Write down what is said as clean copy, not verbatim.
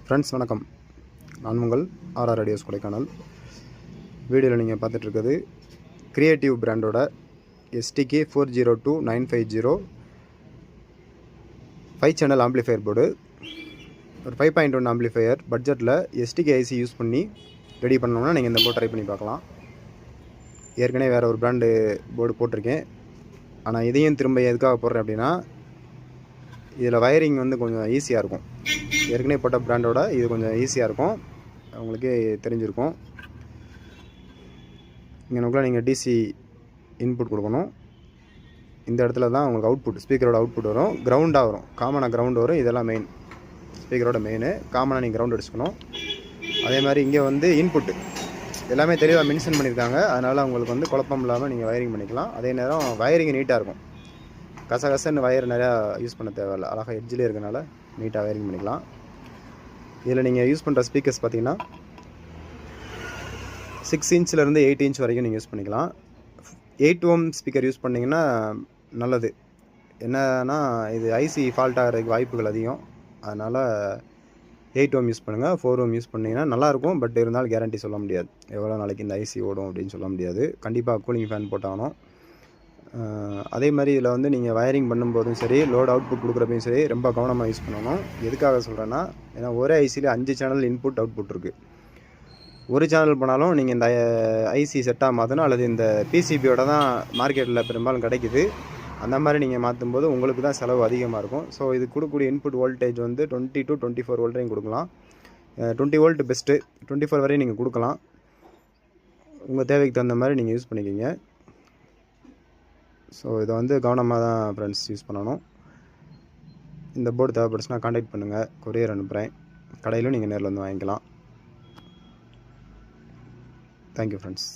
Friends வணக்கம். நான் உங்கள் ஆர்ஆர் ரேடியோஸ் கொடைக்கானல். வீடியோவில் நீங்கள் பார்த்துட்ருக்கிறது கிரியேட்டிவ் பிராண்டோட STK 402950 5 சேனல் ஆம்ப்ளிஃபையர் போர்டு. ஒரு 5.1 ஆம்ப்ளிஃபையர் பட்ஜெட்டில் STK IC யூஸ் பண்ணி ரெடி பண்ணோம்னா நீங்கள் இந்த போர்டு ட்ரை பண்ணி பார்க்கலாம். ஏற்கனவே வேறு ஒரு பிராண்டு போர்டு போட்டிருக்கேன். ஆனால் இதையும் திரும்ப எதுக்காக போடுறேன் அப்படின்னா, இதில் வயரிங் வந்து கொஞ்சம் ஈஸியாக இருக்கும். ஏற்கனவே போட்ட பிராண்டோட இது கொஞ்சம் ஈஸியாக இருக்கும், அவங்களுக்கே தெரிஞ்சிருக்கும். இங்கே நீங்கள் டிசி இன்புட் கொடுக்கணும். இந்த இடத்துல தான் உங்களுக்கு அவுட்புட், ஸ்பீக்கரோட அவுட்புட் வரும். கிரவுண்டாக வரும், காமனாக கிரவுண்ட் வரும். இதெல்லாம் மெயின், ஸ்பீக்கரோட மெயின். காமனாக நீங்கள் கிரவுண்ட் அடிச்சுக்கணும். அதே மாதிரி இங்கே வந்து இன்புட்டு எல்லாமே தெளிவாக மென்ஷன் பண்ணியிருக்காங்க. அதனால் உங்களுக்கு வந்து குழப்பம் இல்லாமல் நீங்கள் வயரிங் பண்ணிக்கலாம். அதே நேரம் வயரிங் நீட்டாக இருக்கும். கசகசன்னு வயர் நிறையா யூஸ் பண்ண தேவையில்லை. அழகாக எட்ஜிலே இருக்கனால நீட்டாக வயரிங் பண்ணிக்கலாம். இதில் நீங்கள் யூஸ் பண்ணுற ஸ்பீக்கர்ஸ் பார்த்தீங்கன்னா 6 இன்ச்சிலேருந்து 8 இன்ச் வரைக்கும் நீங்கள் யூஸ் பண்ணிக்கலாம். 8 ஓம் ஸ்பீக்கர் யூஸ் பண்ணிங்கன்னா நல்லது. என்னன்னா இது ஐசி ஃபால்ட் ஆகிறதுக்கு வாய்ப்புகள் அதிகம். அதனால் 8 ஓம் யூஸ் பண்ணுங்கள். 4 ஓம் யூஸ் பண்ணிங்கன்னா நல்லாயிருக்கும். பட் இருந்தாலும் கேரண்டி சொல்ல முடியாது, எவ்வளோ நாளைக்கு இந்த ஐசி ஓடும் அப்படின்னு சொல்ல முடியாது. கண்டிப்பாக கூலிங் ஃபேன் போட்டாகணும். அதே மாதிரி இதில் வந்து நீங்கள் வயரிங் பண்ணும்போதும் சரி, லோட் அவுட்புட் கொடுக்குறப்பையும் சரி, ரொம்ப கவனமாக யூஸ் பண்ணணும். எதுக்காக சொல்கிறேன்னா, ஏன்னா ஒரே ஐசியில் 5 சேனல் இன்புட் அவுட்புட் இருக்குது. ஒரு சேனல் போனாலும் நீங்கள் இந்த ஐசி செட்டாக மாற்றணும், அல்லது இந்த பிசிபியோட தான் மார்க்கெட்டில் பெரும்பாலும் கிடைக்குது. அந்த மாதிரி நீங்கள் மாற்றும்போது உங்களுக்கு தான் செலவு அதிகமாக இருக்கும். ஸோ இது கொடுக்கக்கூடிய இன்புட் வோல்டேஜ் வந்து 20 to 24 வோல்ட் வரையும் கொடுக்கலாம். 20 வோல்ட் பெஸ்ட்டு, 24 வரையும் நீங்கள் கொடுக்கலாம். உங்கள் தேவைக்கு தகுந்த மாதிரி நீங்கள் யூஸ் பண்ணிக்கிங்க. ஸோ இதை வந்து கவனமாக தான் ஃப்ரெண்ட்ஸ் யூஸ் பண்ணணும். இந்த போர்டு தேவைப்படுச்சுன்னா கான்டாக்ட் பண்ணுங்கள், கொரியர் அனுப்புகிறேன். கடையிலும் நீங்கள் நேரில் வந்து வாங்கிக்கலாம். Thank you friends.